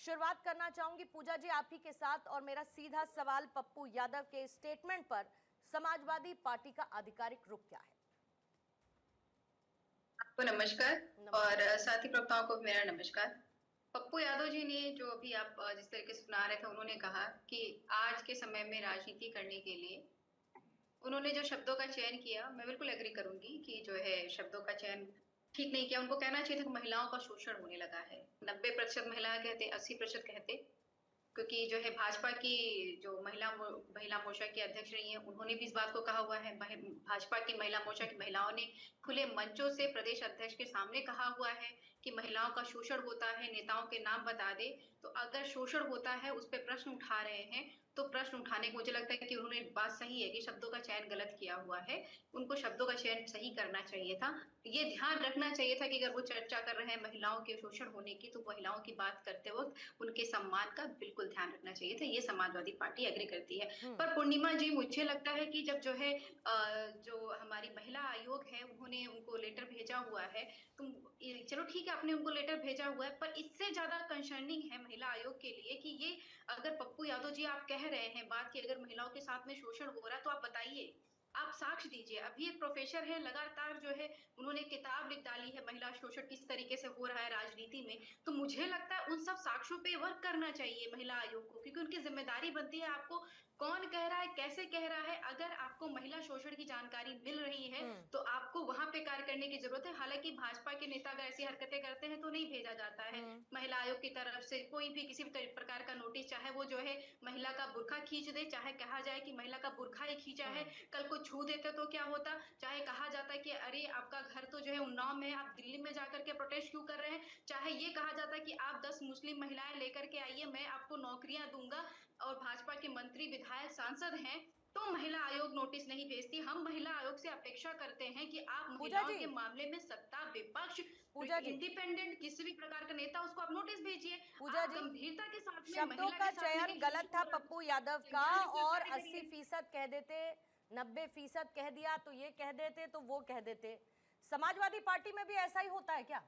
शुरुआत करना चाहूंगी पूजा जी आप ही के साथ, और मेरा सीधा सवाल पप्पू यादव के स्टेटमेंट पर समाजवादी पार्टी का आधिकारिक रुख क्या है? आपको नमस्कार और साथी प्रवक्ताओं को मेरा नमस्कार। पप्पू यादव जी ने जो अभी आप जिस तरीके से सुना रहे थे, उन्होंने कहा कि आज के समय में राजनीति करने के लिए उन्होंने जो शब्दों का चयन किया, मैं बिल्कुल एग्री करूंगी कि जो है शब्दों का चयन ठीक नहीं किया। उनको कहना चाहिए था कि महिलाओं का शोषण होने लगा है। 90% महिलाएं कहते, 80% कहते, क्योंकि जो है भाजपा की जो महिला मोर्चा की अध्यक्ष रही है, उन्होंने भी इस बात को कहा हुआ है। भाजपा की महिला मोर्चा की महिलाओं ने खुले मंचों से प्रदेश अध्यक्ष के सामने कहा हुआ है कि महिलाओं का शोषण होता है, नेताओं के नाम बता दे। तो अगर शोषण होता है उस पर प्रश्न उठा रहे हैं, तो प्रश्न उठाने को मुझे लगता है कि उन्होंने बात सही है कि शब्दों का चयन गलत किया हुआ है। उनको शब्दों का चयन सही करना चाहिए था। ये ध्यान रखना चाहिए था कि अगर वो चर्चा कर रहे हैं महिलाओं के शोषण होने की, तो महिलाओं की बात करते वक्त उनके सम्मान का बिल्कुल ध्यान रखना चाहिए था। ये समाजवादी पार्टी एग्री करती है। पर पूर्णिमा जी, मुझे लगता है कि जब जो है जो हमारी महिला आयोग है, उन्होंने उनको लेटर भेजा हुआ है, तुम चलो ठीक है, आपने उनको लेटर भेजा हुआ है, पर इससे ज्यादा कंसर्निंग है महिला आयोग के लिए कि ये अगर पप्पू यादव जी आप कह रहे हैं बात की अगर महिलाओं के साथ में शोषण हो रहा है, तो आप बताइए, आप साक्ष्य दीजिए। अभी एक प्रोफेसर है, लगातार जो है उन्होंने किताब लिख डाली है महिला शोषण किस तरीके से हो रहा है राजनीति में। तो मुझे लगता है उन सब साक्ष्यों पे वर्क करना चाहिए महिला आयोग को, क्योंकि उनकी जिम्मेदारी बनती है आपको कौन कह रहा है, कैसे कह रहा है। अगर आपको महिला शोषण की जानकारी मिल रही है तो आपको वहां पे कार्य करने की जरूरत है। हालांकि भाजपा के नेता अगर ऐसी हरकतें करते हैं तो नहीं भेजा जाता है महिला आयोग की तरफ से कोई भी किसी भी प्रकार का नोटिस, चाहे वो जो है महिला का बुर्खा खींच दे, चाहे कहा जाए कि महिला का बुर्खा ही खींचा है, कल को छू देते तो क्या होता, चाहे कहा जाता है कि अरे आपका घर तो जो है उन्नाव में है, आप दिल्ली में जाकर के प्रोटेस्ट क्यों कर रहे हैं, चाहे ये कहा जाता है कि आप 10 मुस्लिम महिलाएं लेकर के आइए, मैं आपको नौकरियां दूंगा, और भाजपा के मंत्री विधायक सांसद हैं, तो महिला आयोग नोटिस नहीं भेजती। हम महिला आयोग से अपेक्षा करते हैं कि आप महिलाओं के मामले में सत्ता विपक्ष इंडिपेंडेंट किसी भी प्रकार का नेता, उसको आप नोटिस भेजिए। आप गंभीरता के साथ में शब्दों का चयन गलत था पप्पू यादव का, और 80% कह देते, 90% कह दिया, तो ये कह देते तो वो कह देते। समाजवादी पार्टी में भी ऐसा ही होता है क्या?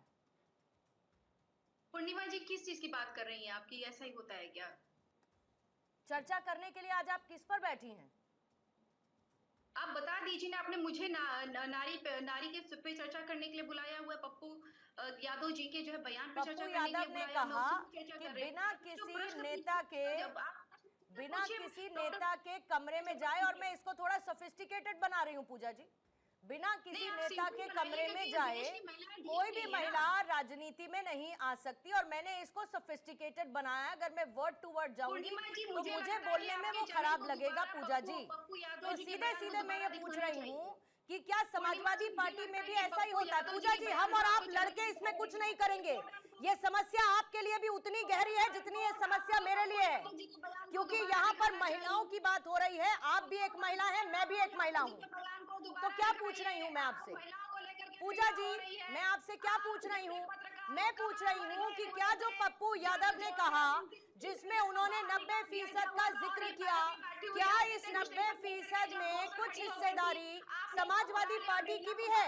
पूर्णिमा जी, किस चीज की बात कर रही हैं आपकी, ऐसा ही होता है क्या? चर्चा करने के लिए आज आप किस पर बैठी हैं? आप बता दीजिए ना, आपने मुझे नारी के पे चर्चा करने के लिए बुलाया हुआ है। पप्पू यादव जी के जो है बयान पे चर्चा करने के लिए ने बुलाया, कहा कि बिना किसी नेता के कमरे में जाए, और मैं इसको थोड़ा सोफिस्टिकेटेड बना रही हूँ पूजा जी, बिना किसी नेता के कमरे में जाए कोई भी महिला राजनीति में नहीं आ सकती, और मैंने इसको सोफिस्टिकेटेड बनाया। अगर मैं वर्ड टू वर्ड जाऊंगी तो मुझे बोलने में वो खराब लगेगा पूजा जी। तो सीधे सीधे मैं ये पूछ रही हूँ कि क्या समाजवादी पार्टी में भी ऐसा ही होता है? पूजा जी, हम और आप लड़के इसमें कुछ नहीं करेंगे। ये समस्या आपके लिए भी उतनी गहरी है जितनी ये समस्या मेरे लिए है, क्योंकि यहाँ पर महिलाओं की बात हो रही है। आप भी एक महिला हैं, मैं भी एक महिला हूँ। तो क्या पूछ रही हूँ मैं आपसे पूजा जी, मैं आपसे क्या पूछ रही हूँ? मैं पूछ रही हूँ कि क्या जो पप्पू यादव ने कहा, जिसमें उन्होंने 90% का जिक्र किया, क्या इस 90% में कुछ हिस्सेदारी समाजवादी पार्टी की भी है?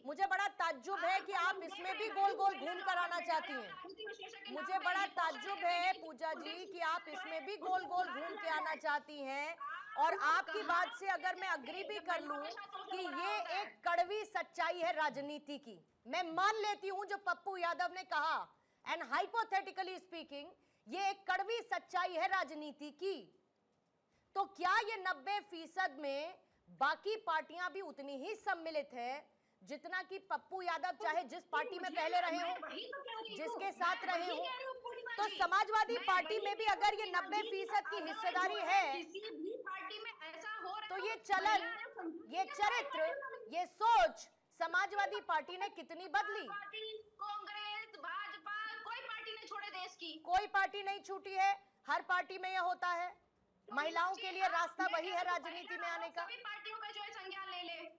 मुझे बड़ा ताज्जुब है कि आप इसमें भी गोल गोल घूम कर आना चाहती हैं। मुझे बड़ा ताज्जुब है पूजा जी कि आप इसमें भी गोल गोल घूम के आना चाहती हैं। और आपकी बात से अगर मैं अग्री भी कर लूं कि ये एक कड़वी सच्चाई है राजनीति की, मैं मान लेती हूं जो पप्पू यादव ने कहा, एंड हाइपोथेटिकली स्पीकिंग ये एक कड़वी सच्चाई है राजनीति की, तो क्या ये 90% में बाकी पार्टियां भी उतनी ही सम्मिलित है जितना कि पप्पू यादव चाहे जिस पार्टी में पहले रहे हो, जिसके साथ रहे हो? तो समाजवादी पार्टी में भी अगर ये 90% की हिस्सेदारी है, तो ये चलन, ये चरित्र, ये सोच समाजवादी पार्टी ने कितनी बदली? कांग्रेस, भाजपा, कोई पार्टी नहीं छोड़े देश की, कोई पार्टी नहीं छूटी है। हर पार्टी में यह होता है। महिलाओं के लिए रास्ता वही है राजनीति में आने का। सभी पार्टियों का जो है संज्ञान ले ले।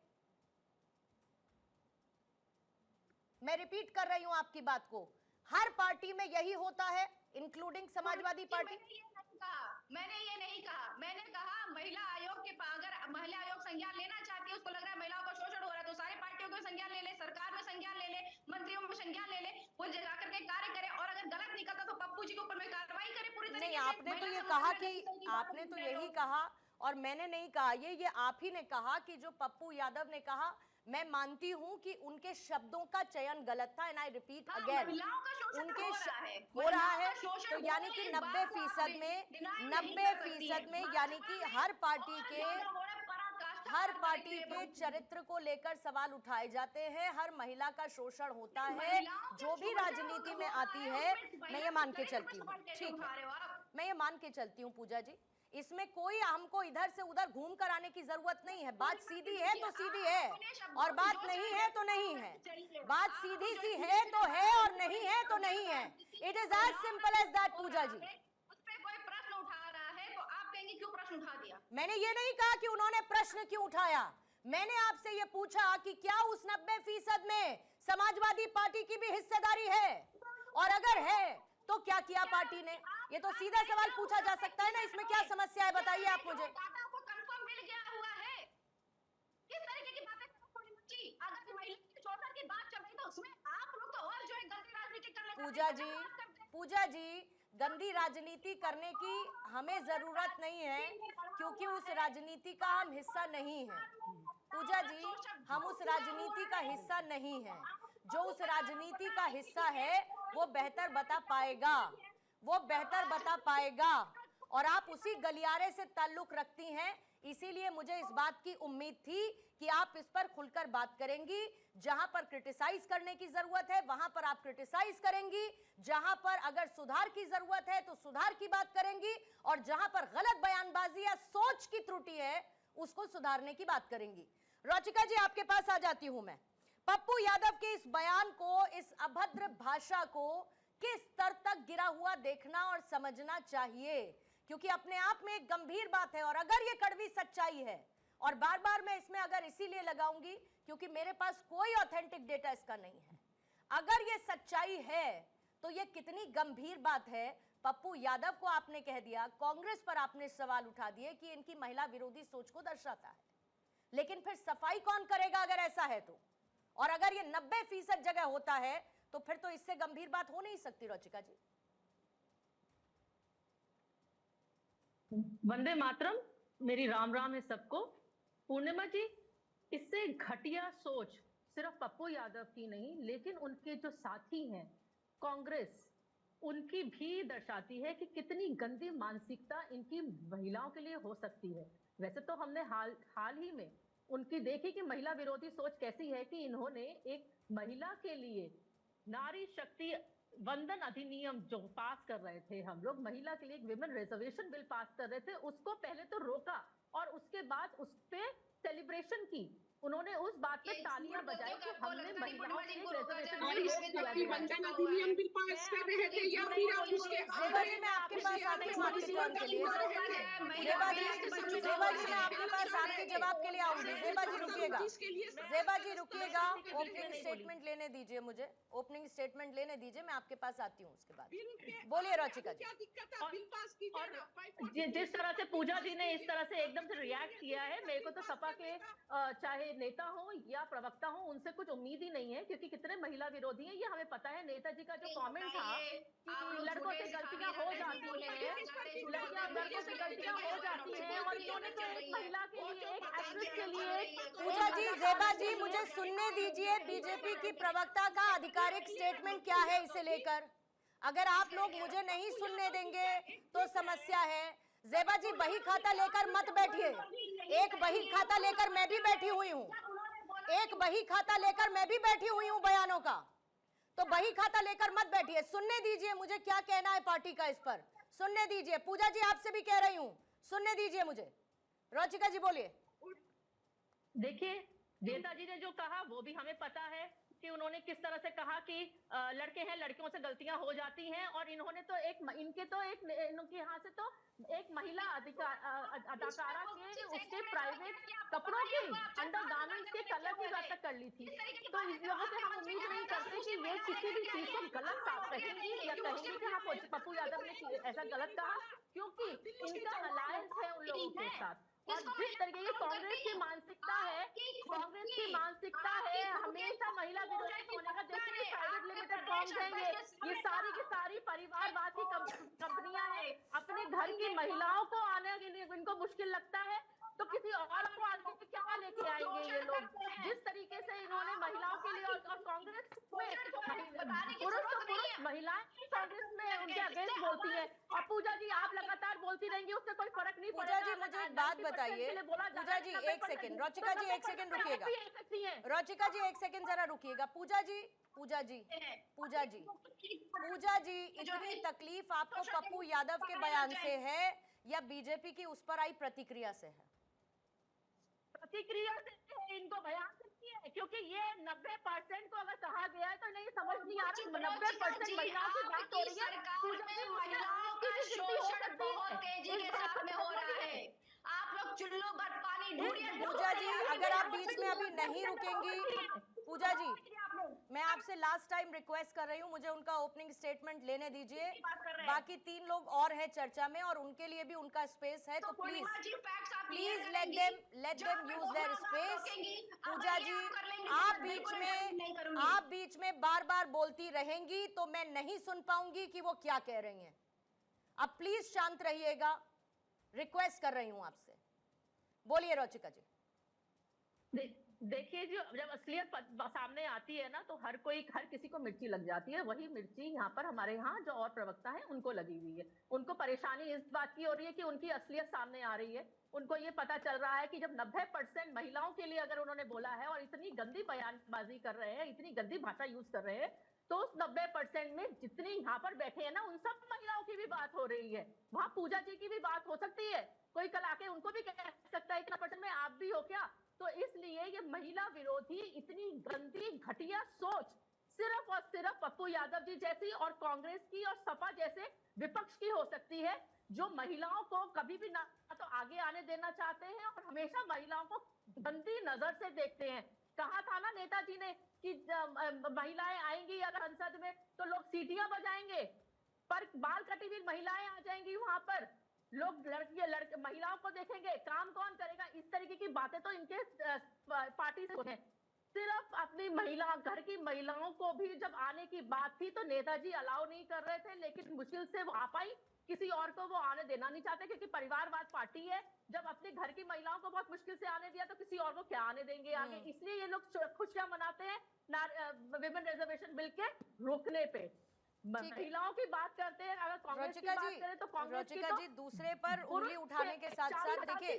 मैं रिपीट कर रही हूं आपकी बात को, हर पार्टी में यही होता है, इंक्लूडिंग समाजवादी पार्टी। मैंने ये नहीं कहा, मैंने कहा महिला आयोग के, अगर महिला आयोग संज्ञान लेना चाहती है, उसको लग रहा है महिलाओं का शोषण हो रहा है, तो सारी पार्टियों को संज्ञान ले ले, सरकार में संज्ञान ले ले, मंत्रियों में संज्ञान ले ले, वो जाकर के कार्य करे, और अगर गलत निकलता तो नहीं, आपने तो ये कहा कि आपने तो यही कहा और मैंने नहीं कहा ये आप ही ने कहा कि जो पप्पू यादव ने कहा, मैं मानती हूं कि उनके शब्दों का चयन गलत था एंड आई रिपीट अगेन, उनके हो रहा है तो यानी कि 90% में यानी कि हर पार्टी के चरित्र को लेकर सवाल उठाए जाते हैं, हर महिला का शोषण होता है, जो भी राजनीति में आती है, मैं ये मान के चलती हूँ, ठीक है, मैं ये मान के चलती हूँ पूजा जी, इसमें कोई हमको इधर से उधर घूम कर आने की जरूरत नहीं है, बात सीधी है तो सीधी है और बात नहीं है तो नहीं है, बात सीधी सी है तो है और नहीं है तो नहीं है, it is as simple as that Puja ji. क्यों प्रश्न उठा दिया? मैंने ये नहीं कहा कि उन्होंने प्रश्न क्यों उठाया, मैंने आपसे ये पूछा कि क्या उस 90% में समाजवादी पार्टी की भी हिस्सेदारी है, और अगर है तो क्या किया पार्टी ने? ये तो सीधा सवाल पूछा जा सकता है ना, इसमें क्या समस्या है बताइए आप मुझे। आपको कंफर्म मिल गया हुआ है, किस तरीके की बातें अगर महिला के शोषण की बात चल रही तो उसमें आप लोग तो और जो है गंदी राजनीति करने पूजा जी गंदी राजनीति करने की हमें जरूरत नहीं है, क्योंकि उस राजनीति का हम हिस्सा नहीं है पूजा जी, हम उस राजनीति का हिस्सा नहीं है, जो उस राजनीति का हिस्सा है वो बेहतर बता पाएगा, वो बेहतर बता पाएगा, और आप उसी गलियारे से ताल्लुक रखती हैं, इसीलिए मुझे इस बात की उम्मीद थी कि आप इस पर खुलकर बात करेंगी, जहां पर क्रिटिसाइज करने की जरूरत है वहां पर आप क्रिटिसाइज करेंगी, जहां पर अगर सुधार की जरूरत है तो सुधार की बात करेंगी, और जहां पर गलत बयानबाजी या सोच की त्रुटि है उसको सुधारने की बात करेंगी। रुचिका जी आपके पास आ जाती हूं मैं, पप्पू यादव के इस बयान को, इस अभद्र भाषा को किस स्तर तक गिरा हुआ देखना और समझना चाहिए, क्योंकि अपने आप में एक गंभीर बात है, और अगर ये कड़वी सच्चाई है, और बार बार मैं इसमें अगर इसीलिए लगाऊंगी क्योंकि मेरे पास कोई ऑथेंटिक डेटा इसका नहीं है, अगर ये सच्चाई है तो ये कितनी गंभीर बात है। पप्पू यादव को आपने कह दिया, कांग्रेस पर आपने सवाल उठा दिए कि इनकी महिला विरोधी सोच को दर्शाता है, लेकिन फिर सफाई कौन करेगा अगर ऐसा है तो, और अगर ये 90% जगह होता है तो फिर तो इससे गंभीर बात हो नहीं सकती। रुचिका जी वंदे मातरम, मेरी राम राम है सबको। पूर्णिमा जी, इससे घटिया सोच सिर्फ पप्पू यादव की नहीं, लेकिन उनके जो साथी हैं कांग्रेस, उनकी भी दर्शाती है कि कितनी गंदी मानसिकता इनकी महिलाओं के लिए हो सकती है। वैसे तो हमने हाल ही में उनकी देखी कि महिला विरोधी सोच कैसी है, कि इन्होंने एक महिला के लिए नारी शक्ति वंदन अधिनियम जो पास कर रहे थे, हम लोग महिला के लिए एक विमेन रिजर्वेशन बिल पास कर रहे थे, उसको पहले तो रोका और उसके बाद उस पे सेलिब्रेशन की, उन्होंने उस बात पे तालियां बजाई कि हमने महिलाओं के लिए रिजर्वेशन वंदन अधिनियम बिल पास कर रहे थे, या फिर आप उसके जी मैं आपके पास आती हूँ आपके टर्न के लिए, ज़ेबा जी मैं आपके पास आपके जवाब के लिए आऊंगी। ज़ेबा जी रुकिएगा, ओपनिंग स्टेटमेंट लेने दीजिए मुझे, ओपनिंग स्टेटमेंट लेने दीजिए, मैं आपके पास आती हूँ उसके बाद। बोलिए रुचिका जी। जिस तरह से पूजा जी ने इस तरह से एकदम से रिएक्ट किया है, मेरे को तो सपा के चाहे नेता हो या प्रवक्ता हो, उनसे कुछ उम्मीद ही नहीं है, क्योंकि कितने महिला विरोधी हैं ये हमें पता है। नेताजी का जो कमेंट था कि लड़कों से गलतियां हो जाती हैं, लड़कों से गलतियां हो जाती हैं, और इन्होंने तो एक महिला के लिए, एक एक्ट्रेस के लिए। पूजा जी, ज़ेबा जी मुझे सुनने दीजिए, बीजेपी की प्रवक्ता का आधिकारिक स्टेटमेंट क्या है इसे लेकर, अगर आप लोग मुझे नहीं सुनने देंगे तो समस्या है। ज़ेबा जी बही खाता लेकर मत बैठिए, एक बही खाता लेकर मैं भी बैठी हुई हूँ, एक बही खाता लेकर मैं भी बैठी हुई हूँ बयानों का, तो बही खाता लेकर मत बैठिए, सुनने दीजिए मुझे क्या कहना है पार्टी का इस पर, सुनने दीजिए। पूजा जी आपसे भी कह रही हूँ, सुनने दीजिए मुझे। रुचिका जी बोलिए। देखिए, नेताजी ने जो कहा वो भी हमें पता है कि उन्होंने किस तरह से कहा कि लड़के हैं, लड़कियों से गलतियां हो जाती हैं, और इन्होंने तो इनके यहाँ से तो एक महिला अदाकारा के उसके प्राइवेट कपड़ों के अंडरगारमेंट्स के कलर की बात तक कर ली थी। तो इस लोगों से हम उम्मीद नहीं करते कि ये किसी भी चीज को गलत कहेंगी या कहेंगे कि हाँ पप्पू यादव ने ऐसा गलत कहा, क्योंकि इनका अलायंस है उन लोगों के साथ। और जिस तरीके की कांग्रेस की मानसिकता है हमेशा महिला विरोधी होने का, जैसे कि प्राइवेट लिमिटेड फॉर्म्स हैं, ये सारी की सारी परिवारवाद की कंपनियां हैं, अपने घर की महिलाओं को आने के लिए इनको मुश्किल लगता है, तो किसी और को आगे क्या लेके आएंगे ये लोग? जिस तरीके से इन्होंने महिलाओं के लिए और कांग्रेस में पुरुष तो पुरुष, महिलाएं कांग्रेस में उनके अगेंस्ट बोलती है। और पूजा जी आप लगातार बोलती रहेंगी, उससे कोई फर्क नहीं पूजा पड़ेगा। जी मुझे एक बात बताइए, पूजा जी एक सेकंड, रोचिका जी एक सेकंड रुकिएगा, रोचिका जी एक सेकंड जरा रुकिएगा। पूजा जी पूजा जी पूजा जी पूजा जी, इतनी तकलीफ आपको पप्पू यादव के बयान से है या बीजेपी की उस पर आई प्रतिक्रिया से है? प्रतिक्रिया से इनको बयान सकती है, क्योंकि ये 90% को अगर कहा गया है तो नहीं समझ नहीं आ रहा। 90% महिलाओं की बात हो रही है, महिलाओं का शोषण बहुत तेजी के साथ में हो रहा है। आप लोग चुल्लू भर पानी ढूंढिए। पूजा जी अगर आप बीच में अभी नहीं रुकेंगी, पूजा जी मैं आपसे लास्ट टाइम रिक्वेस्ट कर रही हूँ, मुझे उनका ओपनिंग स्टेटमेंट लेने दीजिए। बाकी 3 लोग और हैं चर्चा में और उनके लिए भी उनका स्पेस है, तो please let them use their space. Puja ji आप बीच में बार बार बोलती रहेंगी तो मैं नहीं सुन पाऊंगी कि वो क्या कह रही हैं। अब प्लीज शांत रहिएगा, रिक्वेस्ट कर रही हूं आपसे। बोलिए रोचिका जी। देखिए जी, जब असलियत सामने आती है ना तो हर किसी को मिर्ची लग जाती है। वही मिर्ची यहाँ पर हमारे यहाँ जो और प्रवक्ता है उनको लगी हुई है। उनको परेशानी इस बात की हो रही है कि उनकी असलियत सामने आ रही है। उनको ये पता चल रहा है कि जब 90% महिलाओं के लिए अगर उन्होंने बोला है और इतनी गंदी बयानबाजी कर रहे हैं, इतनी गंदी भाषा यूज कर रहे हैं, तो उस 90% में जितनी यहाँ पर बैठे हैं ना उन सब महिलाओं की भी बात हो रही है। वहां पूजा जी की भी बात हो सकती है, कोई कल आके उनको भी कह सकता है इतना % में आप भी हो क्या? तो इसलिए ये महिला विरोधी इतनी गंदी घटिया सोच सिर्फ और सिर्फ पप्पू यादव जी जैसी और कांग्रेस की और सपा जैसे विपक्ष की हो सकती है, जो महिलाओं को कभी भी ना तो आगे आने देना चाहते हैं और हमेशा महिलाओं को गंदी नजर से देखते हैं। कहा था ना नेताजी ने कि महिलाएं आएंगी अगर संसद में तो लोग सीटियां बजाएंगे, पर बाल कटी हुई महिलाएं आ जाएंगी वहां पर, लोग लड़के महिलाओं को देखेंगे, काम कौन करेगा? इस तरीके की बातें तो इनके पार्टी से हैं। सिर्फ अपनी घर की महिलाओं को भी जब आने की बात थी तो नेताजी अलाउ नहीं कर रहे थे, लेकिन मुश्किल से वो आ पाई। किसी और को वो आने देना नहीं चाहते क्योंकि परिवारवाद पार्टी है। जब अपने घर की महिलाओं को बहुत मुश्किल से आने दिया तो किसी और को क्या आने देंगे आगे? इसलिए ये लोग खुशियां मनाते हैं विमेन रिजर्वेशन बिल के रोकने पे। महिलाओं की बात करते हैं, अगर कांग्रेस की बात करें तो कांग्रेस की तो जी दूसरे पर उंगली उठाने के साथ साथ देखिए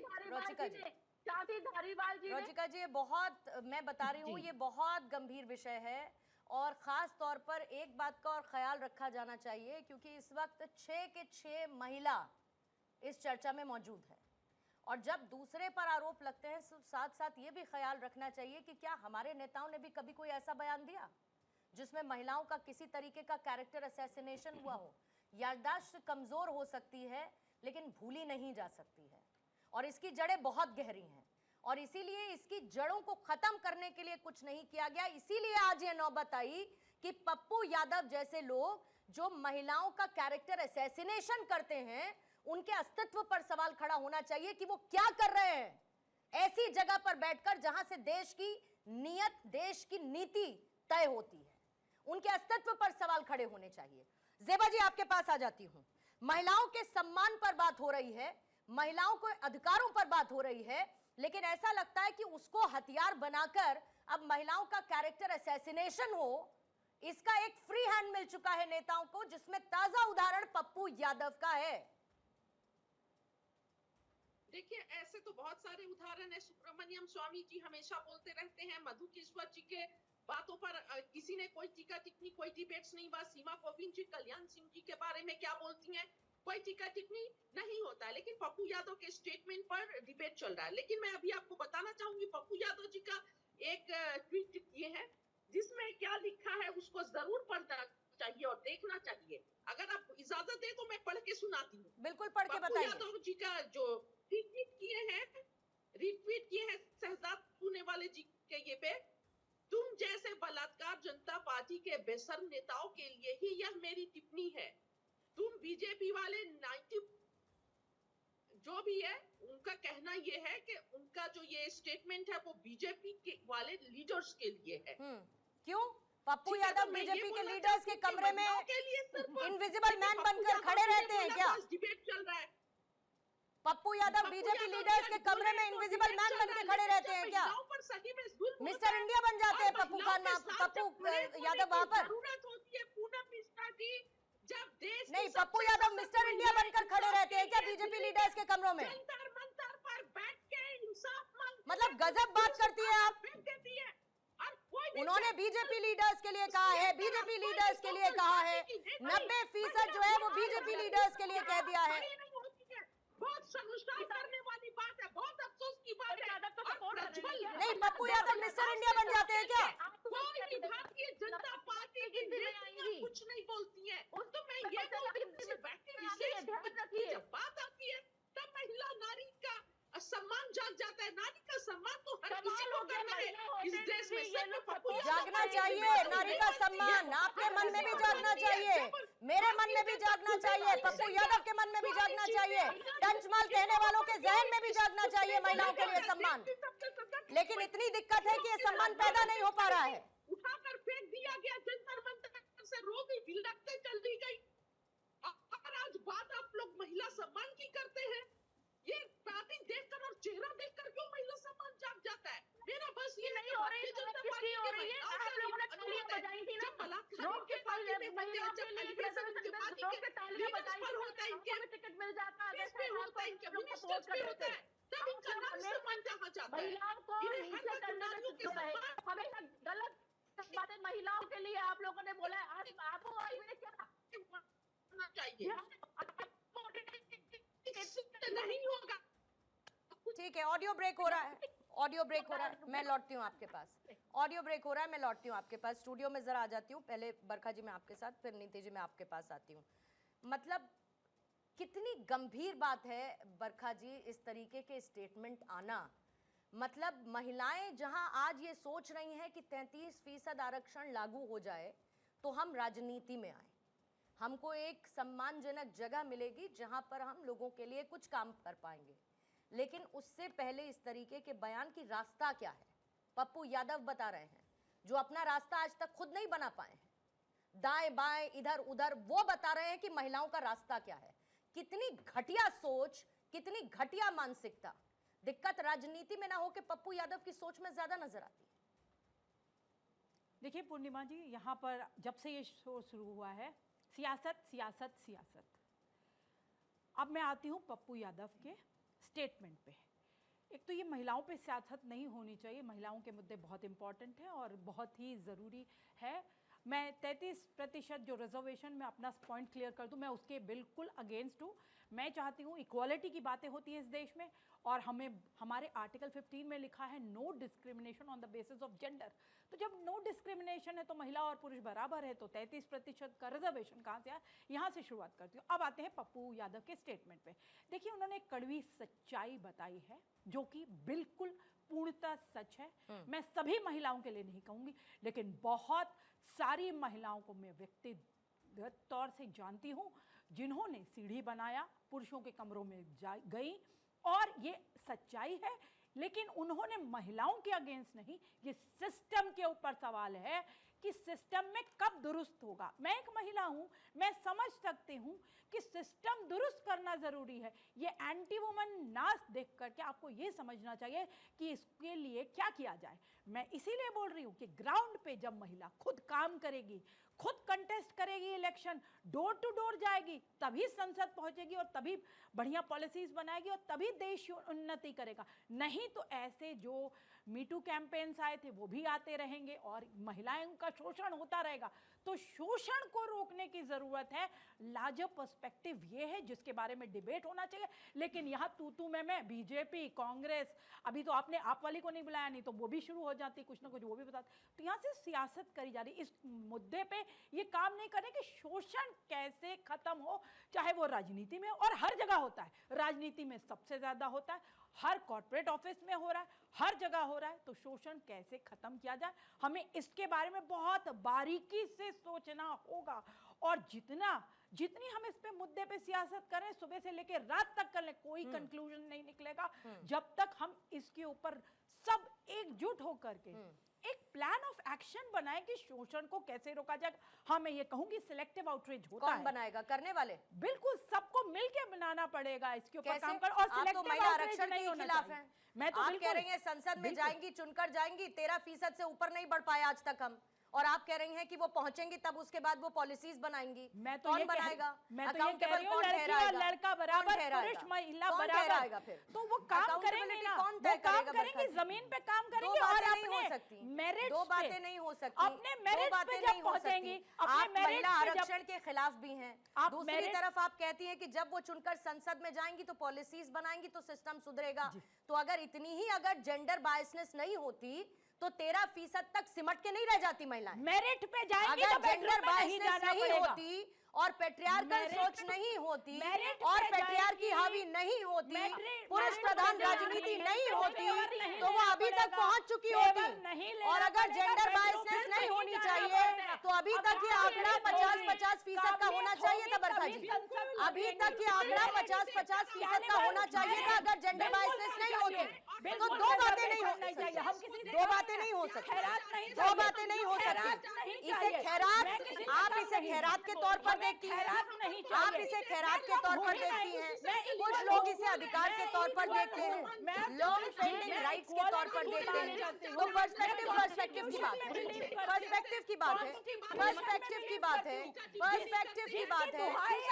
रोचिका जी ये बहुत, मैं बता रही हूँ, ये बहुत गंभीर विषय है और खास तौर पर एक बात का और ख्याल रखा जाना चाहिए क्योंकि इस वक्त 6 के 6 महिला इस चर्चा में मौजूद है और जब दूसरे पर आरोप लगते हैं साथ साथ ये भी ख्याल रखना चाहिए कि क्या हमारे नेताओं ने भी कभी कोई ऐसा बयान दिया जिसमें महिलाओं का किसी तरीके का कैरेक्टर असैसिनेशन हुआ हो? याददाश्त कमजोर हो सकती है लेकिन भूली नहीं जा सकती है और इसकी जड़ें बहुत गहरी हैं और इसीलिए इसकी जड़ों को खत्म करने के लिए कुछ नहीं किया गया। इसीलिए आज ये नौबत आई कि पप्पू यादव जैसे लोग जो महिलाओं का कैरेक्टर असैसिनेशन करते हैं उनके अस्तित्व पर सवाल खड़ा होना चाहिए कि वो क्या कर रहे हैं ऐसी जगह पर बैठकर जहां से देश की नीयत, देश की नीति तय होती है। उनके अस्तित्व पर सवाल खड़े होने चाहिए। ज़ेबा जी आपके पास आ जाती हूं। महिलाओं के सम्मान पर बात हो रही है, महिलाओं के अधिकारों पर बात हो रही है, लेकिन ऐसा लगता है कि उसको हथियार बनाकर अब महिलाओं का कैरेक्टर असैसिनेशन हो, इसका एक फ्री हैंड मिल चुका है नेताओं को, जिसमें ताजा उदाहरण पप्पू यादव का है। देखिए ऐसे तो बहुत सारे उदाहरण है। सुब्रमण्यम स्वामी जी हमेशा बोलते रहते हैं, मधु किश्वर जी के बातों पर किसी ने कोई टीका टिप्पणी, कोई डिबेट्स नहीं हुआ। सीमा कोविंद जी कल्याण सिंह जी के बारे में क्या बोलती हैं, कोई टीका टिप्पणी नहीं होता है, लेकिन पप्पू यादव के स्टेटमेंट पर डिबेट चल रहा है। लेकिन मैं अभी आपको बताना चाहूंगी, पप्पू यादव जी का एक ट्वीट किए हैं जिसमें क्या लिखा है उसको जरूर पढ़ना चाहिए और देखना चाहिए। अगर आप इजाजत दे तो मैं पढ़ के सुनाती हूँ। बिल्कुल पढ़ के बताइए। पप्पू यादव जी का जो रिट्वीट किए हैं शहजाद पूनेवाले जी के ये पे, तुम जैसे बलात्कार जनता पार्टी के बेशर्म नेताओं के लिए ही यह मेरी टिप्पणी है। तुम बीजेपी वाले 90 जो भी है उनका कहना ये है कि उनका जो ये स्टेटमेंट है वो बीजेपी के वाले लीडर्स के लिए है। क्यों? पप्पू यादव बीजेपी के लीडर्स के कमरे में इनविजिबल मैन बनकर खड़े रहते हैं क्या? डिबेट चल रहा है। पप्पू यादव बीजेपी लीडर्स के कमरे में इनविजिबल मैन बनकर खड़े रहते हैं क्या? मिस्टर इंडिया बन जाते हैं पप्पू यादव वहां पर? जरूरत होती है पूनम मिश्रा की, जब देश नहीं, पप्पू यादव मिस्टर इंडिया बनकर खड़े रहते हैं क्या बीजेपी लीडर्स के कमरों में? जंतर मंतर पर बैठ के इंसाफ मांगते मतलब गजब बात करती है आप। फेंक देती है और कोई उन्होंने बीजेपी लीडर्स के लिए कहा है, बीजेपी लीडर्स के लिए कहा है, 90% जो है वो बीजेपी लीडर्स के लिए कह दिया है। बहुत शर्मसार करने वाली बात है, बहुत अफसोस की बात है। नहीं, पप्पू यादव मिस्टर इंडिया बन जाते हैं क्या? कोई भी भारतीय जनता पार्टी की नेत्रियां कुछ नहीं बोलती है। तो मैं ये बोलती हूँ, बैठे विशेष जब बात आती है तब महिला नारी का सम्मान जाग जाता है। नारी का सम्मान तो हर किसी को करना है इस देश में। सिर्फ पप्पू जागना चाहिए नारी का सम्मान, आपके मन में भी जागना चाहिए, मेरे मन में भी जागना चाहिए, पप्पू यादव के मन में भी जागना चाहिए, टंचमाल कहने वालों के जहन में भी जागना चाहिए महिलाओं के लिए सम्मान। लेकिन इतनी दिक्कत है कि ये सम्मान पैदा नहीं हो पा रहा है। उठाकर फेंक दिया गया, जंतर मंतर से रोगी बिलखते चल दी गई। और आज बात आप लोग महिला सम्मान की करते हैं। ये पार्टी देखकर और चेहरा देखकर क्यों महिला सम्मान जाग जाता है? मेरा बस ये नहीं हो रही है। आप लोगों ने तालियां बजाई थी ना, रोक के पार्टी में बंदे जब एलिगेशन के पार्टी के तालियां बजाई पर होता है, इनके टिकट मिल जाता है, इसमें होता है, इनके मिनिस्टर्स पे होता है, तब इनका नाम सम्मान जहाँ जाता है। महिलाओं को नीचे करने में चुप रहे, हमेशा गलत बातें महिलाओं के लिए आप लोगों ने बोला है। आज आपको और मैंने क्या चाहिए नहीं होगा। ठीक है, ऑडियो ब्रेक हो रहा है, ऑडियो ब्रेक हो रहा है, मैं लौटती हूँ आपके पास। ऑडियो ब्रेक हो रहा है, मैं लौटती हूँ आपके पास। स्टूडियो में जरा आ जाती हूँ, पहले बरखा जी मैं आपके साथ, फिर नीति जी मैं आपके पास आती हूँ। मतलब कितनी गंभीर बात है बरखा जी, इस तरीके के स्टेटमेंट आना। मतलब महिलाएं जहां आज ये सोच रही हैं कि 33% आरक्षण लागू हो जाए तो हम राजनीति में आए, हमको एक सम्मानजनक जगह मिलेगी जहां पर हम लोगों के लिए कुछ काम कर पाएंगे। लेकिन उससे पहले इस तरीके के बयान की रास्ता क्या है, पप्पू यादव बता रहे हैं, जो अपना रास्ता आज तक खुद नहीं बना पाए हैं। दाएं बाएं इधर उधर वो बता रहे हैं कि महिलाओं का रास्ता क्या है। कितनी घटिया सोच, कितनी घटिया मानसिकता। दिक्कत राजनीति में ना हो कि पप्पू यादव की सोच में ज्यादा नजर आती है। देखिए पूर्णिमा जी, यहाँ पर जब से ये शो शुरू हुआ है, सियासत सियासत सियासत। अब मैं आती हूँ पप्पू यादव के स्टेटमेंट पे। एक तो ये महिलाओं पे सियासत नहीं होनी चाहिए, महिलाओं के मुद्दे बहुत इंपॉर्टेंट हैं और बहुत ही ज़रूरी है। मैं 33% जो रिजर्वेशन में अपना पॉइंट क्लियर कर दूं, मैं उसके बिल्कुल अगेंस्ट हूँ। मैं चाहती हूँ इक्वालिटी की बातें होती हैं इस देश में, और हमारे आर्टिकल 15 में लिखा है no discrimination on the basis of gender. तो जब नो डिस्क्रिमिनेशन है तो महिला और पुरुष बराबर है, तो 33% का रिजर्वेशन कहाँ से आया, यहाँ से शुरुआत करती हूँ। अब आते हैं पप्पू यादव के स्टेटमेंट पे। देखिए, उन्होंने एक कड़वी सच्चाई बताई है जो कि बिल्कुल पूर्णतः सच है। मैं सभी महिलाओं के लिए नहीं कहूँगी, लेकिन बहुत सारी महिलाओं को मैं व्यक्तिगत तौर से जानती हूँ जिन्होंने सीढ़ी बनाया, पुरुषों के कमरों में गई, और ये सच्चाई है। लेकिन उन्होंने महिलाओं के अगेंस्ट नहीं, ये सिस्टम के ऊपर सवाल है कि सिस्टम में कब दुरुस्त होगा। मैं एक महिला हूं, मैं समझ सकती हूं कि सिस्टम दुरुस्त करना जरूरी है। ये एंटी वुमन नाच देख करके आपको ये समझना चाहिए कि इसके लिए क्या किया जाए। मैं इसीलिए बोल रही हूं कि ग्राउंड पे जब महिला खुद काम करेगी, खुद कंटेस्ट करेगी इलेक्शन, डोर टू डोर जाएगी, तभी संसद पहुंचेगी और तभी बढ़िया पॉलिसीज बनाएगी और तभी देश उन्नति करेगा। नहीं तो ऐसे जो मीटू कैंपेन्स आए थे वो भी आते रहेंगे और महिलाओं का शोषण होता रहेगा। तो शोषण को रोकने की जरूरत है। लार्जर पर्सपेक्टिव ये है जिसके बारे में डिबेट होना चाहिए। लेकिन यहाँ तू मैं बीजेपी, कांग्रेस, अभी तो आपने आप वाली को नहीं बुलाया, नहीं तो वो भी शुरू हो जाती, कुछ ना कुछ वो भी बताते। तो यहाँ से सियासत करी जा रही। इस मुद्दे पे ये काम नहीं करें कि शोषण कैसे खत्म हो, चाहे वो राजनीति में, और हर जगह होता है। राजनीति में सबसे ज्यादा होता है, हर कॉर्पोरेट ऑफिस में हो रहा है, हर जगह हो रहा है। तो शोषण कैसे खत्म किया जाए, हमें इसके बारे में बहुत बारीकी से सोचना होगा। और जितनी हम इस पे मुद्दे पे सियासत करें, सुबह से लेकर रात तक कर लें, कोई कंक्लूजन नहीं निकलेगा जब तक हम इसके ऊपर सब एकजुट होकर के एक प्लान ऑफ एक्शन बनाए कि शोषण को कैसे रोका जाए। हाँ, मैं ये कहूंगी सिलेक्टिव आउटरीच होता है। कौन बनाएगा? करने वाले? बिल्कुल, सबको मिलके बनाना पड़ेगा इसके ऊपर कैसे? काम कर। और आप तो सिलेक्टिव महिला आउटरीच आरक्षण नहीं के होना खिलाफ चाहिए। हैं। मैं तो आप बिल्कुल कह रही हैं संसद में बिल्कुल। जाएंगी, चुनकर जाएंगी, 13% से ऊपर नहीं बढ़ पाए आज तक हम, और आप कह रही हैं कि वो पहुंचेंगी तब उसके बाद वो पॉलिसीज बनाएंगी। मैं तो कौन ये बनाएगा? मैं तो ये कह रही हूँ, कौन लड़की और ठहराएगा? लड़का कौन बराबर, ठहराएगा? पुरुष महिला कौन बराबर, ठहराएगा फिर? तो वो काम करेंगे Accountability ना, कौन वो तय काम करेगा? करेंगे, बरखा जी? जमीन पे काम दो करेंगे। बातें और नहीं हो अपने सकती, मेरिट्स दो पे, बातें नहीं हो सकती, अपने दो मेरिट्स बातें पे नहीं जब हो पहुंचेंगी, सकती। अपने आप महिला मेरिट्स पे जब आरक्षण के खिलाफ भी हैं, आप दूसरी मेरिट- तरफ आप कहती हैं कि जब वो चुनकर संसद में जाएंगी तो पॉलिसीज बनाएंगी तो सिस्टम सुधरेगा। तो अगर इतनी ही अगर जेंडर बायसनेस नहीं होती तो 13% तक सिमट के नहीं रह जाती महिलाएं। मेरिट पे जाएंगी अगर तो जेंडर बेडरूम में नहीं बायसनेस जाना नहीं पड़ेगा। होती और पेट्रियार्कल मेरिट सोच पे- नहीं होती मेरिट और पे पेट्रियार्की जाएंगी, हावी नहीं होती, मेरिट- पुरुष मेरिट प्रधान पे राजनीति जाएंगी, नहीं तो होती फेवर नहीं तो वो लेना अभी तक पड़ेगा, पहुंच चुकी फेवर होती। नहीं और लेना अगर पड़ेगा, जेंडर बेडरूम बायसनेस में नहीं होनी जाना चाहिए पड़ेगा। तो अभी तक ये आंकड़ा 50-50% का होना चाहिए था बरखा जी। अभी तक ये आंकड़ा 50-50% का होना चाहिए था अगर जेंडर बायसनेस नहीं होती। तो दो बातें नहीं हो सकती, हम किसी से दो बातें नहीं हो सकती, खैरात नहीं दो चाहिए। बातें नहीं हो खैरात सकती। नहीं इसे चाहिए। खैरात, मैं किसी से आप कम इसे नहीं खैरात हूँ। के तौर पर हमें देखती हैं, खैरात नहीं आप चाहिए। इसे खैरात के तौर पर देखती हैं, कुछ लोग इसे अधिकार के तौर पर देखते हैं, लॉन्ग पेंडिंग राइट्स के तौर पर देखते हैं। तो पर्सपेक्टिव की बात है, पर्सपेक्टिव की बात है, पर्सपेक्टिव की बात है, पर्सपेक्टिव की बात है।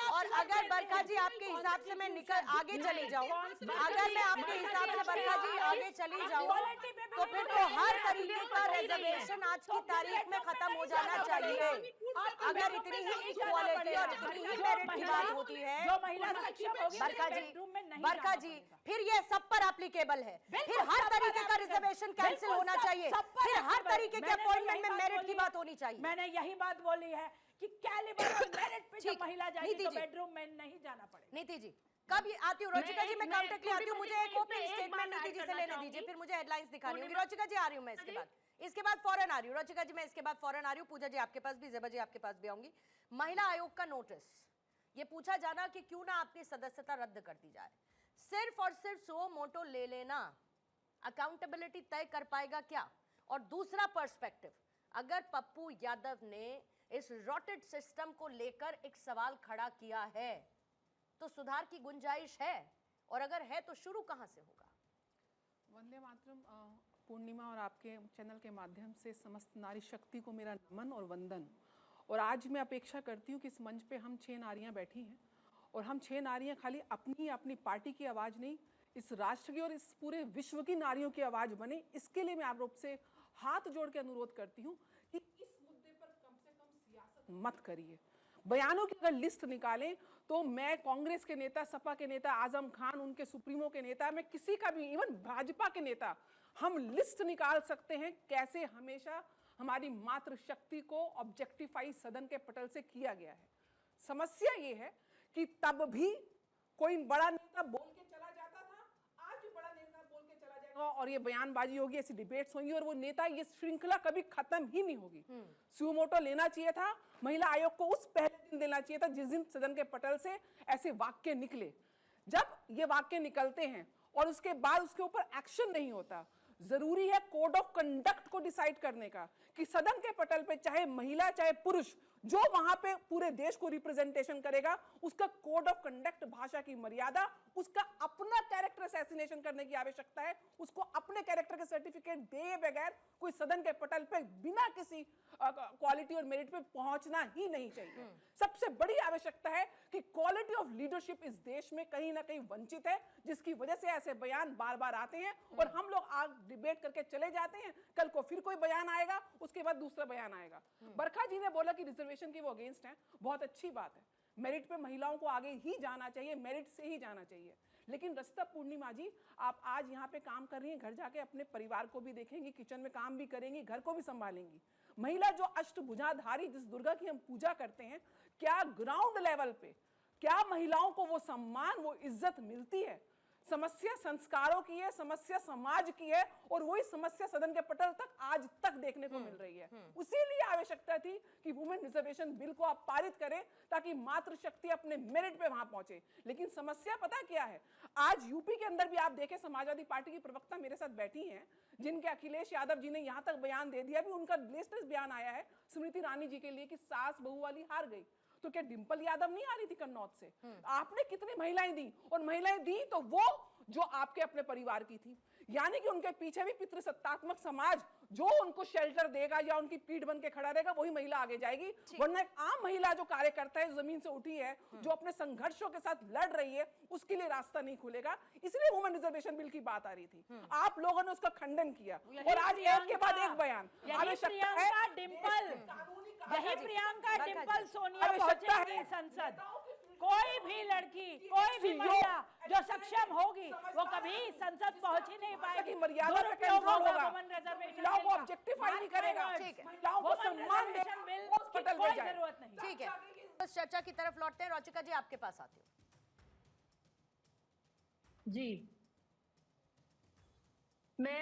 और अगर बरखा जी आपके हिसाब से मैं निकल आगे चली जाऊं, अगर मैं आपके हिसाब से बरखा जी आगे चली जाऊं तो फिर तो हर तरीके का रिजर्वेशन आज की तारीख में खत्म हो जाना चाहिए। अगर इतनी ही इक्वालिटी और इतनी ही मेरिट की बात होती है जो महिला सक्षम होगी बरखा जी, बेडरूम में नहीं बरखा जाना जी, पड़ेगा। फिर ये सब पर एप्लीकेबल है, फिर बिल्कुल हर सब पर तरीके का applicable। रिजर्वेशन कैंसिल बिल्कुल होना सब- चाहिए, सब पर फिर हर applicable। तरीके के मैंने तो अपॉइंटमेंट यही में बात मेरिट की बोली बात है। होनी चाहिए। मैंने यही बात बोली है कि कैलिबर और मेरिट पे जब ठीक, महिला जाएगी नीति तो जी। बेडरूम में नहीं जाना पड़ेगा। नीति जी कब ये आती हूँ? रोचिका जी मैं मैं- काउंटर के लिए आती हूँ, मुझे एक ओपनिंग एक बात स्टेटमेंट नीति ऐड जी से करना लेने चाहूंगी। दीजिए, फिर मुझे हेडलाइंस दिखानी होगी। पूर्णिमा- रोचिका जी आ रही हूँ मैं इसके बाद फौरन आ रही हूँ। रोचिका जी मैं इसके बाद फौरन आ रही हूँ। पूजा जी आपके पास भी, ज़ेबा जी आपके पास भी आऊंगी। महिला आयोग का नोटिस, ये पूछा जाना कि क्यों ना आपकी सदस्यता रद्द कर दी जाए। सिर्फ और सिर्फ सो मोटो ले लेना अकाउंटेबिलिटी तय कर पाएगा क्या? और दूसरा पर्सपेक्टिव, अगर पप्पू यादव ने इस रॉटेड सिस्टम को लेकर एक सवाल खड़ा किया है तो सुधार की गुंजाइश है, और अगर है तो शुरू कहां से होगा? वंदे मातरम। पूर्णिमा और आपके चैनल के माध्यम से समस्त नारी शक्ति को मेरा नमन और वंदन। और आज मैं अपेक्षा करती हूँ कि इस मंच पे हम 6 नारियां बैठी हैं और हम 6 नारियां खाली अपनी पार्टी की आवाज़ नहीं, इस राष्ट्र की और इस पूरे विश्व की नारियों की आवाज़ बने। इसके लिए मैं आप लोग से हाथ जोड़ के अनुरोध करती हूँ कि इस मुद्दे पर कम से कम सियासत मत करिए। बयानों की अगर लिस्ट निकालें तो मैं कांग्रेस के नेता, सपा के नेता, आजम खान उनके सुप्रीमो के नेता, मैं किसी का भी, इवन भाजपा के नेता, हम लिस्ट निकाल सकते हैं कैसे हमेशा हमारी मातृशक्ति को ऑब्जेक्टिफाई सदन के पटल से किया गया है। समस्या ये है कि तब भी कोई बड़ा नेता बोल के चला जाता था, आज भी बड़ा नेता बोल के चला जाएगा और ये बयानबाजी होगी, ऐसी डिबेट्स होंगी और वो नेता, ये श्रृंखला कभी खत्म ही नहीं होगी। सुमोटो लेना चाहिए था, महिला आयोग को उस पहले दिन देना चाहिए था जिस दिन सदन के पटल से ऐसे वाक्य निकले। जब ये वाक्य निकलते हैं और उसके बाद उसके ऊपर एक्शन नहीं होता, जरूरी है कोड ऑफ कंडक्ट को डिसाइड करने का कि सदन के पटल पे चाहे महिला चाहे पुरुष जो वहां पे पूरे देश को रिप्रेजेंटेशन करेगा, उसका कोड ऑफ कंडक्ट, भाषा की मर्यादा, उसका अपना कैरेक्टर असैसिनेशन करने की आवश्यकता है। उसको अपने कैरेक्टर के सर्टिफिकेट दिए बगैर कोई सदन के पटल पे बिना किसी क्वालिटी और मेरिट पे पहुंचना ही नहीं चाहिए। सबसे बड़ी आवश्यकता है कि क्वालिटी ऑफ लीडरशिप इस देश में कहीं ना कहीं वंचित है, जिसकी वजह से ऐसे बयान बार बार आते हैं और हम लोग आज डिबेट करके चले जाते हैं, कल को फिर कोई बयान आएगा, उसके बाद दूसरा बयान आएगा। बरखा जी ने बोला कि रिजर्वेशन की वो अगेंस्ट है, बहुत अच्छी बात है। मेरिट पे महिलाओं को आगे ही जाना चाहिए, मेरिट से ही जाना चाहिए। लेकिन रस्ता पूर्णिमा जी, आप आज यहाँ पे काम कर रही हैं, घर जाके अपने परिवार को भी देखेंगी, किचन में काम भी करेंगी, घर को भी संभालेंगी। महिला जो अष्टभुजाधारी जिस दुर्गा की हम पूजा करते हैं, क्या ग्राउंड लेवल पे क्या महिलाओं को वो सम्मान, वो इज्जत मिलती है? समस्या संस्कारों की है, समस्या समाज की है, और वही समस्या सदन के पटल तक आज तक देखने को मिल रही है। उसीलिए आवश्यकता थी कि वुमेन रिजर्वेशन बिल को आप पारित करें ताकि मातृशक्ति अपने मेरिट पे वहां पहुंचे। लेकिन समस्या पता क्या है, आज यूपी के अंदर भी आप देखें, समाजवादी पार्टी की प्रवक्ता मेरे साथ बैठी हैं, जिनके अखिलेश यादव जी ने यहां तक बयान दे दिया, भी उनका लेटेस्ट बयान आया है स्मृति ईरानी जी के लिए कि सास बहू वाली हार गई। तो क्या डिंपल यादव नहीं आ रही थी कन्नौज से? आपने कितनी महिलाएं दी, और महिलाएं दी तो वो जो आपके अपने परिवार की थी, यानी कि उनके पीछे भी पितृसत्तात्मक समाज जो उनको शेल्टर देगा या उनकी पीठ बन के खड़ा रहेगा, वही महिला आगे जाएगी। वरना एक आम महिला जो कार्यकर्ता है, जमीन से उठी है, जो अपने संघर्षों के साथ लड़ रही है, उसके लिए रास्ता नहीं खुलेगा। इसलिए वुमेन रिजर्वेशन बिल की बात आ रही थी। आप लोगों ने उसका खंडन किया, और आज एक के बाद एक बयान। यही प्रियंका डिंपल सोनिया पहुंचेंगी संसद। कोई भी लड़की, कोई भी महिला जो सक्षम होगी वो कभी संसद पहुंच ही नहीं पाएगी। मर्यादा पे कंट्रोल होगा, महिलाओं को ऑब्जेक्टिफाई नहीं करेगा, महिलाओं को सम्मान देगा, उस पटल पे जाए। जरूरत नहीं। ठीक है, बस चर्चा की तरफ लौटते हैं। रोचिका जी, आपके पास आती हूँ। जी, मैं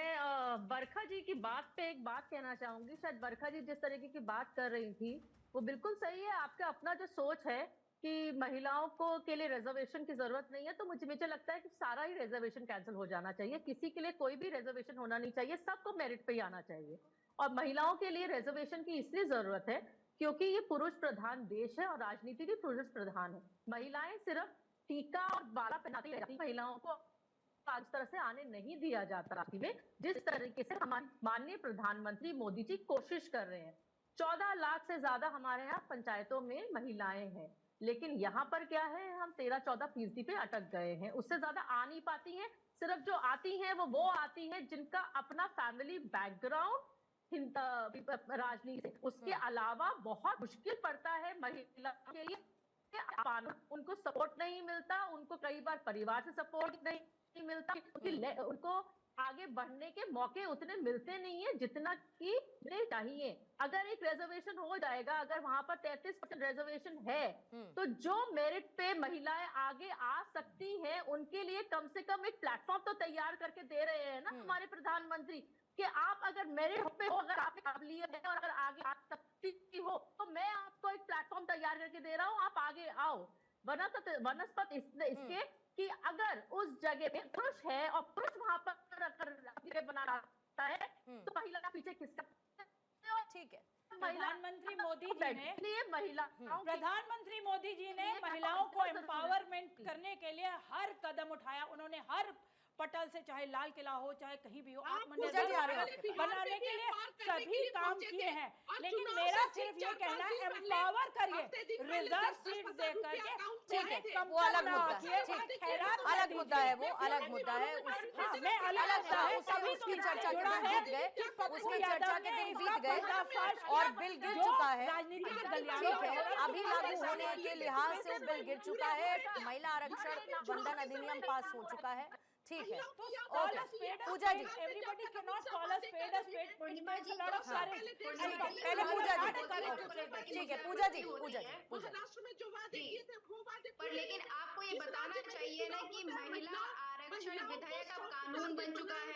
बरखा जी की बात पे एक बात कहना चाहूंगी। शायद बरखा जी जिस तरीके की बात कर रही थी वो बिल्कुल सही है। आपका अपना जो सोच है कि महिलाओं को के लिए रिजर्वेशन की जरूरत नहीं है, तो मुझे लगता है कि सारा ही रिजर्वेशन कैंसिल हो जाना चाहिए। किसी के लिए कोई भी रिजर्वेशन होना नहीं चाहिए, सबको मेरिट पे ही आना चाहिए। और महिलाओं के लिए रिजर्वेशन की इसलिए जरूरत है क्योंकि ये पुरुष प्रधान देश है और राजनीति भी पुरुष प्रधान है। महिलाएं सिर्फ टीका और बाला पहनाती रहती, महिलाओं को आज तरह से आने नहीं दिया जाता राजनीति में, जिस तरीके से हमारे माननीय प्रधानमंत्री मोदी जी कोशिश कर रहे हैं। 14 लाख से ज्यादा हमारे यहाँ पंचायतों में महिलाएं हैं, लेकिन यहाँ पर क्या है, हम 13-14% पे अटक गए हैं। उससे ज्यादा आ नहीं पाती हैं। सिर्फ जो आती हैं वो आती हैं जिनका अपना फैमिली बैकग्राउंड राजनीति से, उसके अलावा बहुत मुश्किल पड़ता है महिला के लिए। उनको सपोर्ट नहीं मिलता, उनको कई बार परिवार से सपोर्ट नहीं मिलता, उनको आगे बढ़ने के मौके उतने मिलते नहीं है जितना कि चाहिए। अगर एक रिजर्वेशन हो जाएगा, अगर वहां पर 33% रिजर्वेशन है, तो जो मेरिट पे महिलाएं आगे आ सकती हैं उनके लिए कम से कम एक प्लेटफॉर्म तो तैयार करके दे रहे हैं ना हमारे प्रधानमंत्री, कि आप अगर मेरिट पे हो, अगर आपकी काबिलियत है और अगर आगे आ सकती हो, तो मैं आपको एक प्लेटफॉर्म तैयार करके दे रहा हूँ, आप आगे आओ। वनस्पत इसके कि अगर उस जगह पे पुरुष है और पुरुष वहां पर अगर बना रहा है तो महिला का पीछे किसका? ठीक है, प्रधानमंत्री मोदी जी ने महिलाओं को एम्पावरमेंट करने के लिए हर कदम उठाया। उन्होंने हर पटल से, चाहे लाल किला हो, चाहे कहीं भी हो, आत्मनिर्भर बनाने के लिए सभी काम किए हैं। लेकिन मेरा सिर्फ ये कहना है, एम्पावर करिए, रिजर्व सीट देकर के। ठीक है, वो अलग मुद्दा है, अलग मुद्दा है, वो अलग मुद्दा है, उसकी चर्चा के दिन बीत गए, उसकी चर्चा के दिन बीत गए और बिल गिर चुका है। राजनीति के गलियारे ठीक है, अभी लागू होने के लिहाज से बिल गिर चुका है। महिला आरक्षण बंधन अधिनियम पास हो चुका है। ठीक है, okay Puja ji, everybody cannot call a spade a spade. It's a lot of courage. पहले पूजा जी, ठीक है, पूजा जी, महाराष्ट्र में जो वादे किए थे वो वादे, पर लेकिन आपको ये बताना चाहिए ना कि महिला आरक्षण विधेयक अब कानून बन चुका है।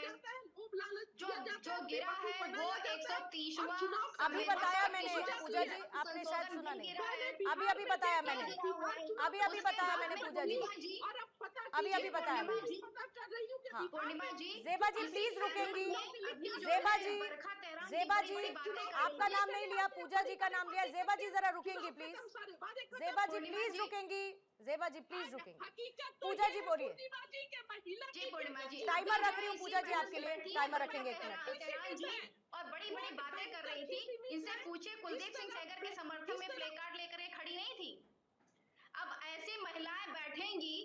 जो गिरा है वो 130वां। अभी बताया मैंने पूजा जी, आपने शायद सुना नहीं। अभी बताया मैंने, अभी बताया मैंने पूजा जी, अभी बताया मैंने। हाँ, पूर्णिमा जी, ज़ेबा जी प्लीज रुकेंगी। ज़ेबा जी आपका नाम नहीं लिया, पूजा जी का नाम लिया। ज़ेबा जी जरा रुकेंगी प्लीज, ज़ेबा जी प्लीज रुकेंगी, ज़ेबा जी प्लीज रुकेंगी। पूजा जी बोलिए। जी पूर्णिमा जी, टाइमर रख रही हूँ पूजा जी आपके लिए, टाइमर रखेंगे 1 मिनट। और बड़ी बड़ी बातें कर रही थी। इनसे पूछे, कुलदीप सिंह सेंगर के समर्थन में प्ले कार्ड लेकर ये खड़ी नहीं थी। अब ऐसी महिलाएं बैठेंगी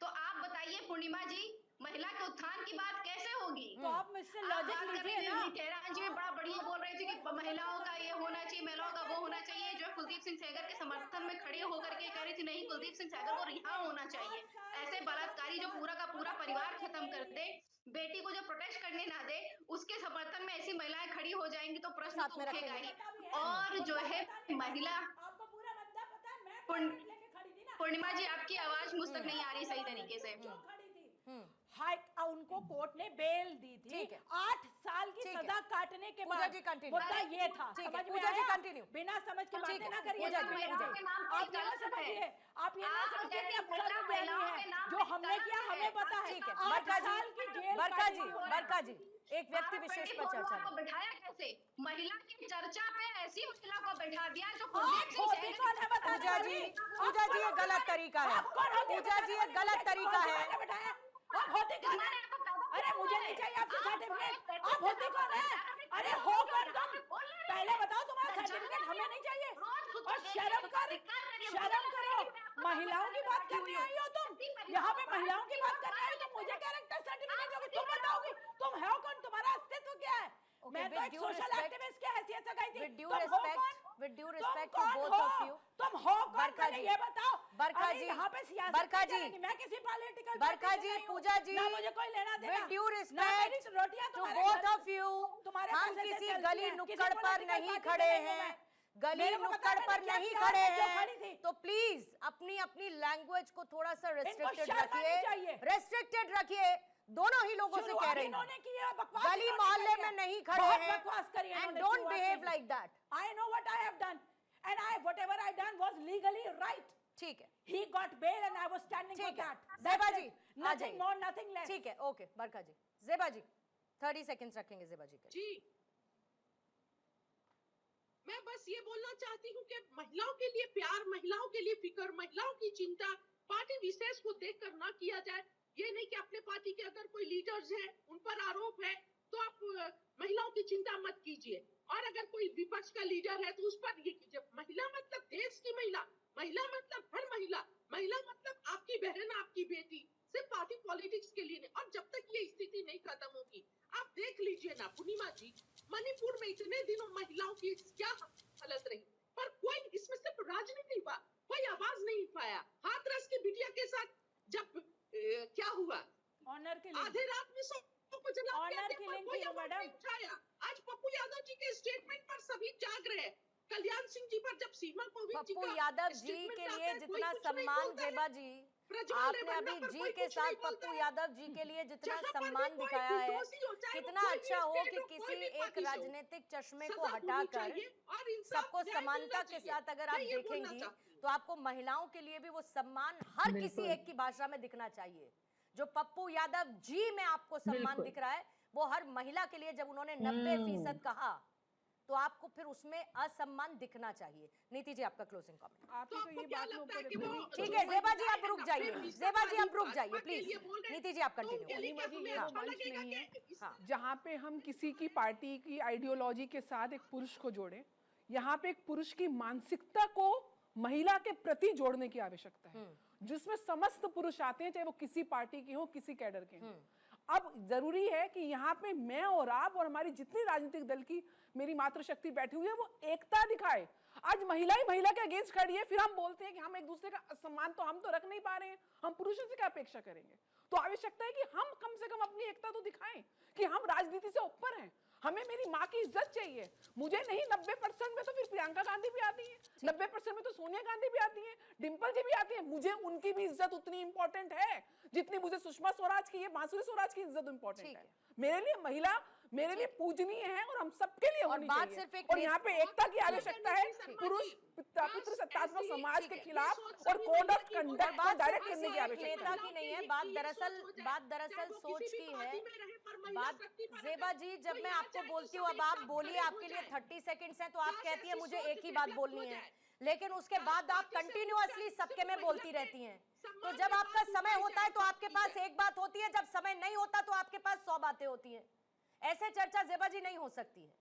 तो आप बताइए पूर्णिमा जी, महिला के उत्थान की बात कैसे होगी? तो आप मुझसे लॉजिक लीजिए ना। टेहरान जी बड़ा बढ़िया बोल रही थी कि महिलाओं का ये होना चाहिए, महिलाओं का वो होना चाहिए। जो कुलदीप सिंह सेंगर के समर्थन में खड़े होकर के कह रही थी नहीं, कुलदीप सिंह सेंगर को रिहा होना चाहिए। ऐसे बलात्कारी जो पूरा का पूरा परिवार खत्म कर दे, बेटी को जो प्रोटेस्ट करने ना दे, उसके समर्थन में ऐसी महिलाएं खड़ी हो जाएंगी तो प्रश्न तो उठेगा ही। और जो है महिला, पूर्णिमा जी आपकी आवाज मुझ तक नहीं आ रही सही तरीके से। उनको कोर्ट ने बेल दी थी। ठीक है। 8 साल की ठीक है। सजा काटने के पूजा बाद जी continue। मुद्दा ये था। ठीक है, समझ में पूजा जी आया? continue। बिना समझ के ठीक बातें है, ना करिए। पूजा जी, आप पूजा जी। ये ना समझिए, आप ये ना आप समझिए कि आप महिला सर्वज्ञानी महिलाओं के हैं। नाम जो पे हमने गलत किया है। हमें पता है। ठीक है, 8 बरखा जी, साल की जेल बरखा काटी जी, हुई है। बरखा जी, एक व्यक्ति आप विशेष 24 पर चर्चा को में। बिठाया कैसे? महिला की चर्चा पे ऐसी महिला को बैठा दिया जो आप कुलदीप सिंह होती सेंगर कौन है बताने पूजा जी, वाली? पूजा जी ये गलत तरीका है। आप कौन होती है पूजा जी ये बताने गलत वाली? तरीका कौन है। मैंने बैठाया? आप होती कौन है? अरे मुझे नहीं चाहिए आपसे सर्टिफिकेट। आप होती कौन है? अरे हो कौन तुम? पहले बताओ तुम्हारा सर्टिफिकेट हमें नहीं चाहिए। और शर्म करो। महिलाओं की बात करने आई हो तुम? यहाँ पे महिलाओं की बात करने आई हो तो मुझे कैरेक्टर सर्टिफिकेट दोगे? तुम बताओगी तुम हो कौन? तुम्हारा अस्तित्व क्या है? मैं तो एक सोशल एक्टिविस्ट की हैसियत से गई थी। With due तुम हो respect, कौन? with due तुम respect to कौन both हो? of you। तुम हो कौन? बरखा पहले जी, ये बताओ। बरखा अरे जी, यहाँ पे सियासत बरखा नहीं जी, चलेगी। मैं किसी पॉलिटिकल बरखा जी, पूजा जी, ना मुझे कोई लेना देना। with due ना मेरी respect रोटियां to तुम्हारे both घर- of you, तुम्हारे हम घर से किसी चलती गली हैं। नुक्कड़ किसी पर political नहीं party खड़े में नहीं हूं हैं, मैं। गली मेरे को पता नुक्कड़ है पर मैंने क्या नहीं किया, खड़े मैं क्यों खड़ी हैं, थी। तो प्लीज अपनी लैंग्वेज को थोड़ा सा रेस्ट्रिक्टेड शर्म आनी रखिए, चाहिए। रेस्ट्रिक्टेड रखिए। दोनों ही लोगों से शुरुआत कह रही हूं, इन्होंने की है, बकवास गली इन्होंने मोहल्ले करी है। में नहीं खड़े बहुत हैं, बकवास करी है एंड इन्होंने डोंट शुरुआत बिहेव में। Like that. I know what I have done, and whatever I done was legally right. ठीक है, He got bail, and I was standing for ठीक है, that. Zeba That's ji, it. Uh Nothing जाइए। more, nothing less. ठीक है, okay, बरखा जी, ज़ेबा जी 30 seconds रखेंगे ज़ेबा जी के लिए। जी, मैं बस ये बोलना चाहती हूँ कि महिलाओं के लिए प्यार, महिलाओं के लिए फिक्र, महिलाओं की चिंता पार्टी विशेष को देखकर ना किया जाए। ये नहीं कि अपने पार्टी के अगर कोई लीडर्स हैं, उन पर आरोप है, तो आप महिलाओं की चिंता मत कीजिए। और अगर कोई विपक्ष का लीडर है तो उस पर ये कीजिए। महिला मतलब देश की महिला, महिला मतलब हर महिला, महिला मतलब आपकी बहन, आपकी बेटी, सिर्फ पार्टी पॉलिटिक्स के लिए नहीं। और जब तक ये स्थिति नहीं खत्म होगी, आप देख लीजिए ना पूर्णिमा जी, मणिपुर में इतने दिनों महिलाओं की क्या हालत रही, पर कोई इसमें सिर्फ राजनीति हुआ, कोई आवाज नहीं उठाया। हाथरस की बिटिया के साथ जब क्या हुआ, Honor के लिए। आधे रात में को जला Honor दिया, की पर लिंक कोई थी, आवाज मैडम। नहीं उठाया। आज पप्पू यादव जी के स्टेटमेंट पर सभी जाग रहे हैं। कल्याण सिंह जी पर जब सीमा कोविंद जी पप्पू का यादव जी statement के आता लिए है, कोई जितना कुछ नहीं सम्मान, बोलता है। ज़ेबा जी, प्रज्वल आपने रेवन्ना अभी पर जी कोई के कुछ साथ नहीं बोलता पप्पू है। यादव जी के लिए जितना जहाँ पर भी सम्मान कोई दिखाया है, निर्दोषी हो, चाहे वो कितना कोई भी अच्छा हो state कि हो, कोई किसी भी एक पार्टी से हो, राजनीतिक चश्मे को सजा होनी हटाकर चाहिए और इंसाफ सबको न्याय समानता मिलना के चाहिए। साथ अगर आप मैं ये बोलना देखेंगी चाहती हूँ। तो आपको महिलाओं के लिए भी वो सम्मान हर किसी एक की भाषा में दिखना चाहिए। जो पप्पू यादव जी में आपको सम्मान बिल्कुल। दिख रहा है, वो हर महिला के लिए जब उन्होंने 90% कहा तो आपको फिर उसमें असम्मान दिखना चाहिए। नीति जी, आपका क्लोजिंग कमेंट। आपने तो तो आपको ये क्या बात लगता है नोट कि वो करी। ठीक है, ज़ेबा जी आप रुक अपने जाइए, विस्तार ज़ेबा जी आप वाली रुक जाइए भाजपा के प्लीज। लिए बोल रहे हैं। नीति जी आप तो उनके कंटिन्यू। लिए क्या जी, हमें ये वो अच्छा मंच लगेगा नहीं है। कि इस- हाँ। जहाँ पे हम किसी की पार्टी की आइडियोलॉजी के साथ एक पुरुष को जोड़ें, यहाँ पे एक पुरुष की मानसिकता को महिला के प्रति जोड़ने की आवश्यकता है, जिसमें समस्त पुरुष आते हैं, चाहे वो किसी पार्टी के हो, किसी कैडर के हो। अब जरूरी है कि यहाँ पे मैं और आप और हमारी जितनी राजनीतिक दल की मेरी मातृशक्ति बैठी हुई है, वो एकता दिखाए। आज महिला ही महिला के अगेंस्ट खड़ी है, फिर हम बोलते हैं कि हम एक दूसरे का सम्मान तो हम तो रख नहीं पा रहे हैं, हम पुरुषों से क्या अपेक्षा करेंगे। तो आवश्यकता है कि हम कम से कम अपनी एकता तो दिखाएं कि हम राजनीति से ऊपर हैं। हमें मेरी माँ की इज्जत चाहिए, मुझे नहीं। 90% में तो फिर प्रियंका गांधी भी आती है, 90% में तो सोनिया गांधी भी आती है, डिंपल जी भी आती है। मुझे उनकी भी इज्जत उतनी इंपॉर्टेंट है जितनी मुझे सुषमा स्वराज की, ये बांसुरी स्वराज की इज्जत इंपॉर्टेंट है। मेरे लिए महिला मेरे लिए पूजनीय है और हम सबके लिए होनी बात चाहिए। सिर्फ एक और यहाँ पे एकता की आवश्यकता है, पुरुष पितृसत्तात्मक समाज के खिलाफ और कोड ऑफ कंडक्ट को बात डायरेक्ट सिर्फ करने किसी की एक आवश्यकता नेता है। की नहीं है, बात दरअसल सोच की है। बात ज़ेबा जी, जब मैं आपको बोलती हूँ अब आप बोलिए, आपके लिए 30 सेकंड्स हैं, तो आप कहती हैं मुझे एक ही बात बोलनी है, लेकिन उसके बाद आप कंटिन्यूअसली सबके में बोलती रहती हैं। तो जब आपका समय होता है तो आपके पास एक बात होती है, जब समय नहीं होता तो आपके पास 100 बातें होती हैं। ऐसे चर्चा ज़ेबा जी नहीं हो सकती है।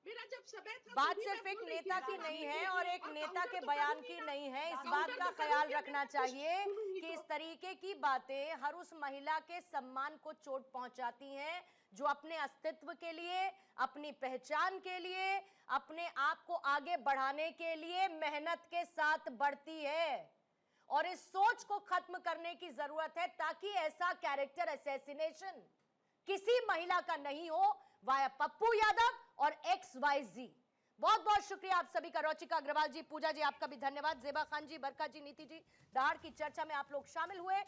मेरा जब समय था बात तो भी सिर्फ मैं एक बोल रही नेता थी, की आप नहीं अभी है देखिए, और एक और नेता काउंटर के तो बयान करूंगी की ना। नहीं है। इस काउंटर बात का तो ख्याल करूंगी, रखना मैं चाहिए सुनूंगी कि तो। इस तरीके की बातें हर उस महिला के सम्मान को चोट पहुंचाती हैं जो अपने अस्तित्व के लिए, अपनी पहचान के लिए, अपने आप को आगे बढ़ाने के लिए मेहनत के साथ बढ़ती है। और इस सोच को खत्म करने की जरूरत है ताकि ऐसा कैरेक्टर असैसिनेशन किसी महिला का नहीं हो वाया पप्पू यादव और XYZ। बहुत बहुत शुक्रिया आप सभी का। रौचिका अग्रवाल जी, पूजा जी, आपका भी धन्यवाद। ज़ेबा खान जी, बरखा जी, नीति जी, दहाड़ की चर्चा में आप लोग शामिल हुए।